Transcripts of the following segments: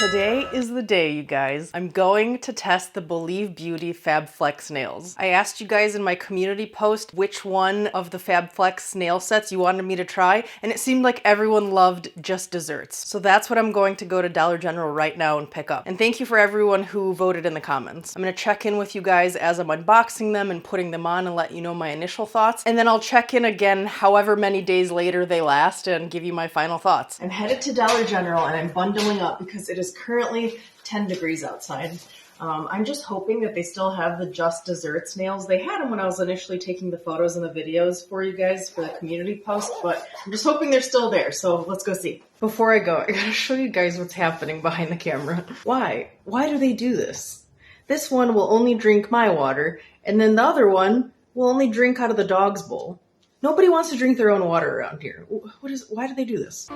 Today is the day, you guys. I'm going to test the Believe Beauty Fabflex nails. I asked you guys in my community post which one of the Fabflex nail sets you wanted me to try, and it seemed like everyone loved just desserts. So that's what I'm going to go to Dollar General right now and pick up. And thank you for everyone who voted in the comments. I'm gonna check in with you guys as I'm unboxing them and putting them on and let you know my initial thoughts. And then I'll check in again however many days later they last and give you my final thoughts. I'm headed to Dollar General and I'm bundling up because it is currently 10 degrees outside. I'm just hoping that they still have the Just Desserts nails. They had them when I was initially taking the photos and the videos for you guys for the community post, but I'm just hoping they're still there, so let's go see. Before I go, I gotta show you guys what's happening behind the camera. Why? Why do they do this? This one will only drink my water, and then the other one will only drink out of the dog's bowl. Nobody wants to drink their own water around here. Why do they do this?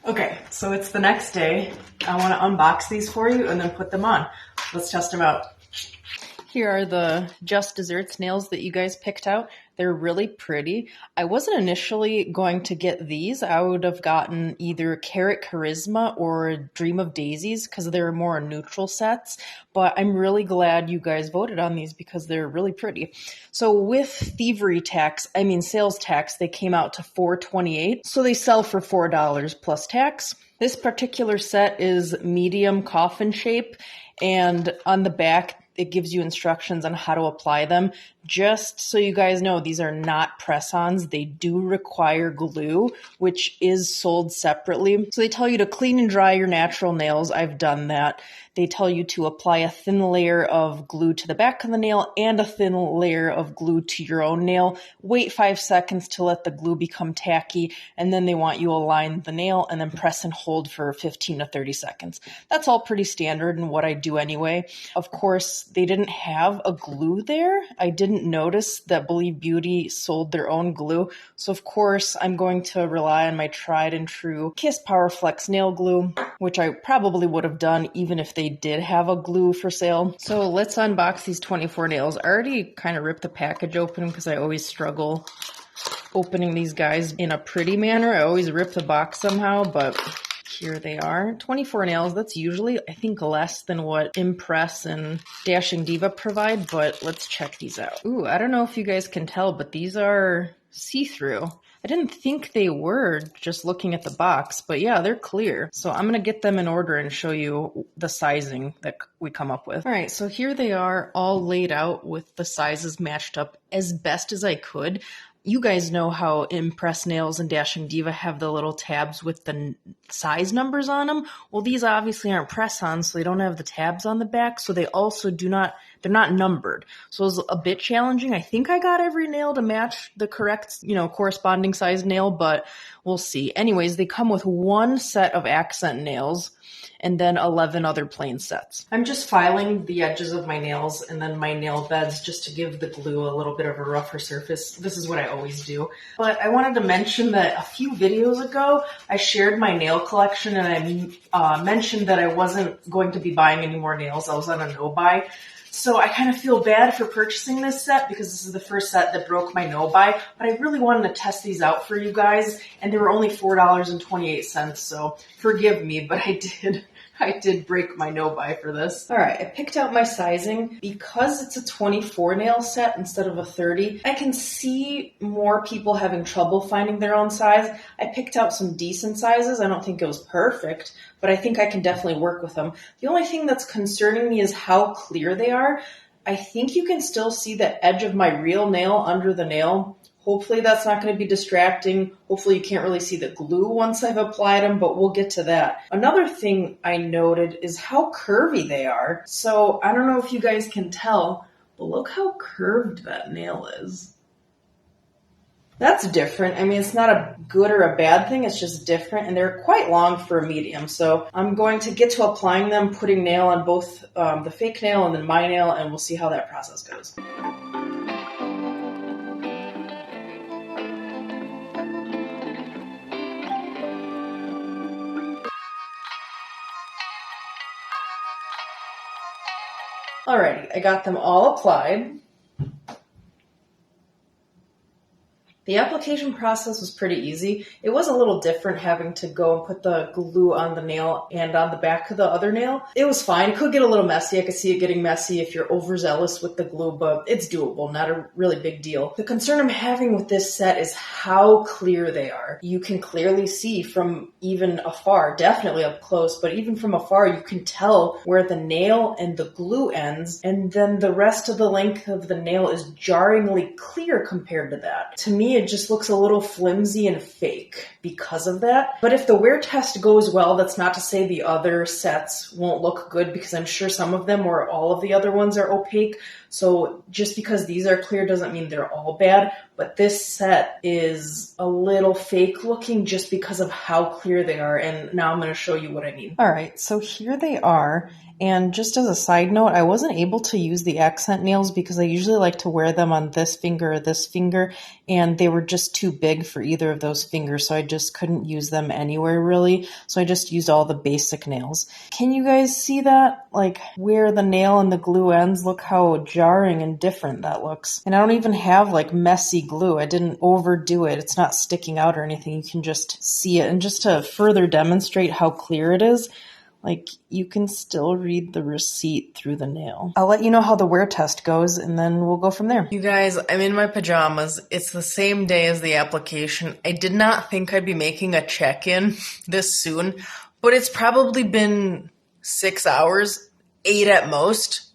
Okay, so it's the next day. I want to unbox these for you and then put them on. Let's test them out. Here are the Just Desserts nails that you guys picked out. They're really pretty. I wasn't initially going to get these. I would have gotten either Carrot Charisma or Dream of Daisies because they're more neutral sets. But I'm really glad you guys voted on these because they're really pretty. So with sales tax, they came out to $4.28. So they sell for $4 plus tax. This particular set is medium coffin shape, and on the back, it gives you instructions on how to apply them. Just so you guys know, these are not press-ons. They do require glue, which is sold separately. So they tell you to clean and dry your natural nails. I've done that. They tell you to apply a thin layer of glue to the back of the nail and a thin layer of glue to your own nail. Wait 5 seconds to let the glue become tacky, and then they want you to align the nail and then press and hold for 15 to 30 seconds. That's all pretty standard and what I do anyway. Of course, they didn't have a glue there. I didn't notice that Believe Beauty sold their own glue. So of course, I'm going to rely on my tried and true Kiss Powerflex nail glue, which I probably would have done even if they did have a glue for sale. So let's unbox these 24 nails. I already kind of ripped the package open because I always struggle opening these guys in a pretty manner. I always rip the box somehow, but here they are. 24 nails. That's usually, I think, less than what Impress and Dashing Diva provide, but let's check these out. Ooh, I don't know if you guys can tell, but these are see-through. I didn't think they were just looking at the box, but yeah, they're clear. So I'm going to get them in order and show you the sizing that we come up with. All right, so here they are all laid out with the sizes matched up as best as I could. You guys know how Impress Nails and Dashing Diva have the little tabs with the size numbers on them. Well, these obviously aren't press-ons, so they don't have the tabs on the back, so they also they're not numbered. So it was a bit challenging. I think I got every nail to match the correct, corresponding size nail, but we'll see. Anyways, they come with one set of accent nails and then 11 other plain sets. I'm just filing the edges of my nails and then my nail beds just to give the glue a little bit of a rougher surface. This is what I always do. But I wanted to mention that a few videos ago, I shared my nail collection and I mentioned that I wasn't going to be buying any more nails. I was on a no-buy. So I kind of feel bad for purchasing this set because this is the first set that broke my no-buy, but I really wanted to test these out for you guys, and they were only $4.28, so forgive me, but I did break my no-buy for this. All right, I picked out my sizing. Because it's a 24 nail set instead of a 30, I can see more people having trouble finding their own size. I picked out some decent sizes. I don't think it was perfect, but I think I can definitely work with them. The only thing that's concerning me is how clear they are. I think you can still see the edge of my real nail under the nail. Hopefully that's not going to be distracting. Hopefully you can't really see the glue once I've applied them, but we'll get to that. Another thing I noted is how curvy they are. So I don't know if you guys can tell, but look how curved that nail is. That's different. I mean, it's not a good or a bad thing. It's just different, and they're quite long for a medium. So I'm going to get to applying them, putting nail on both the fake nail and then my nail, and we'll see how that process goes. Alrighty, I got them all applied. The application process was pretty easy. It was a little different having to go and put the glue on the nail and on the back of the other nail. It was fine. It could get a little messy. I could see it getting messy if you're overzealous with the glue, but it's doable, not a really big deal. The concern I'm having with this set is how clear they are. You can clearly see from even afar, definitely up close, but even from afar, you can tell where the nail and the glue ends, and then the rest of the length of the nail is jarringly clear compared to that. To me, it just looks a little flimsy and fake because of that. But if the wear test goes well, that's not to say the other sets won't look good, because I'm sure some of them or all of the other ones are opaque. So just because these are clear doesn't mean they're all bad. But this set is a little fake looking just because of how clear they are. And now I'm going to show you what I mean. All right, so here they are. And just as a side note, I wasn't able to use the accent nails because I usually like to wear them on this finger or this finger, and they were just too big for either of those fingers, so I just couldn't use them anywhere really. So I just used all the basic nails. Can you guys see that? Like where the nail and the glue ends, look how jarring and different that looks. And I don't even have like messy glue. I didn't overdo it. It's not sticking out or anything. You can just see it. And just to further demonstrate how clear it is, like, you can still read the receipt through the nail. I'll let you know how the wear test goes, and then we'll go from there. You guys, I'm in my pajamas. It's the same day as the application. I did not think I'd be making a check-in this soon, but it's probably been 6 hours, 8 at most.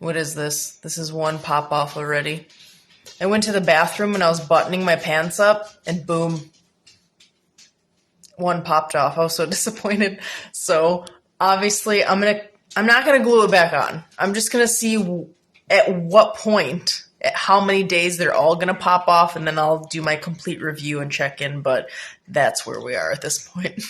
What is this? This is one pop-off already. I went to the bathroom and I was buttoning my pants up, and boom. One popped off. I was so disappointed. So obviously I'm not gonna glue it back on. I'm just gonna see at what point, at how many days they're all gonna pop off, and then I'll do my complete review and check in, but that's where we are at this point.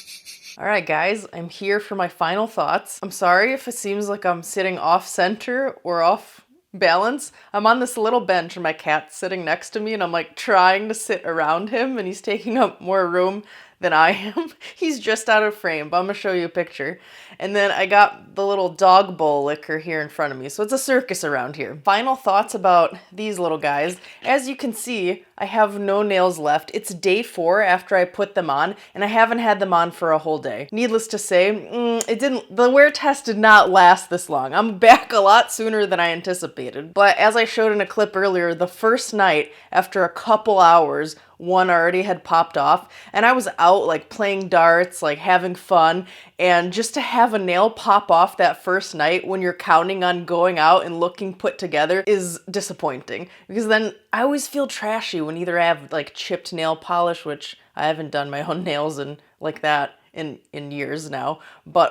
All right, guys, I'm here for my final thoughts. I'm sorry if it seems like I'm sitting off center or off balance. I'm on this little bench and my cat's sitting next to me, and I'm like trying to sit around him, and he's taking up more room than I am. He's just out of frame, but I'm gonna show you a picture. And then I got the little dog bowl licker here in front of me. So it's a circus around here. Final thoughts about these little guys. As you can see, I have no nails left. It's day 4 after I put them on, and I haven't had them on for a whole day. Needless to say, the wear test did not last this long. I'm back a lot sooner than I anticipated. But as I showed in a clip earlier, the first night, after a couple hours, one already had popped off, and I was out like playing darts, like having fun, and just to have a nail pop off that first night when you're counting on going out and looking put together is disappointing, because then I always feel trashy when either I have like chipped nail polish, which I haven't done my own nails and like that in years now,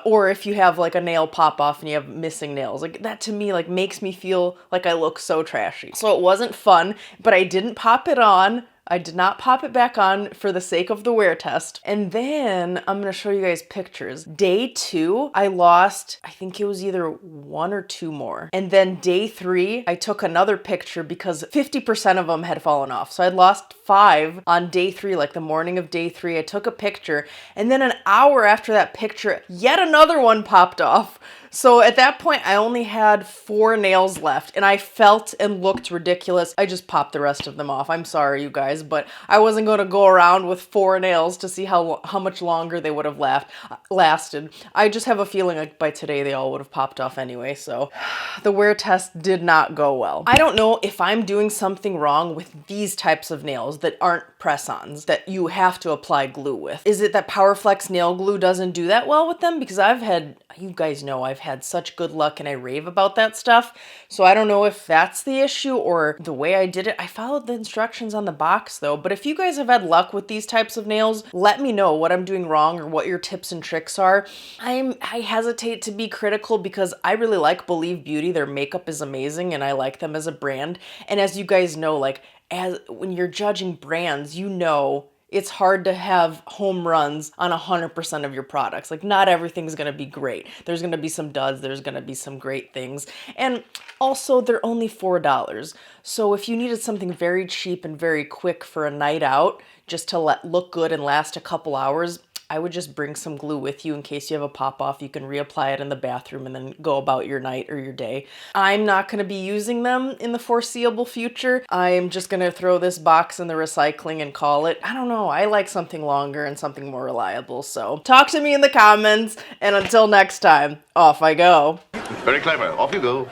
or if you have like a nail pop off and you have missing nails, like that to me like makes me feel like I look so trashy. So it wasn't fun, but I didn't pop it on. I did not pop it back on for the sake of the wear test. And then I'm going to show you guys pictures. Day 2, I lost, I think it was either 1 or 2 more. And then day 3, I took another picture because 50% of them had fallen off. So I'd lost 5 on day 3, like the morning of day 3. I took a picture, and then an hour after that picture, yet another one popped off. So at that point, I only had 4 nails left, and I felt and looked ridiculous. I just popped the rest of them off. I'm sorry, you guys, but I wasn't going to go around with 4 nails to see how much longer they would have lasted. I just have a feeling like by today they all would have popped off anyway, so the wear test did not go well. I don't know if I'm doing something wrong with these types of nails that aren't press-ons that you have to apply glue with. Is it that Fabflex nail glue doesn't do that well with them? Because you guys know I've had such good luck and I rave about that stuff. So I don't know if that's the issue or the way I did it. I followed the instructions on the box though. But if you guys have had luck with these types of nails, let me know what I'm doing wrong or what your tips and tricks are. I hesitate to be critical because I really like Believe Beauty. Their makeup is amazing and I like them as a brand. And as you guys know, like when you're judging brands, you know it's hard to have home runs on 100% of your products. Like not everything's gonna be great. There's gonna be some duds, there's gonna be some great things. And also they're only $4. So if you needed something very cheap and very quick for a night out, just to look good and last a couple hours, I would just bring some glue with you in case you have a pop-off. You can reapply it in the bathroom and then go about your night or your day. I'm not going to be using them in the foreseeable future. I'm just going to throw this box in the recycling and call it. I don't know. I like something longer and something more reliable. So talk to me in the comments, and until next time, off I go. Very clever. Off you go.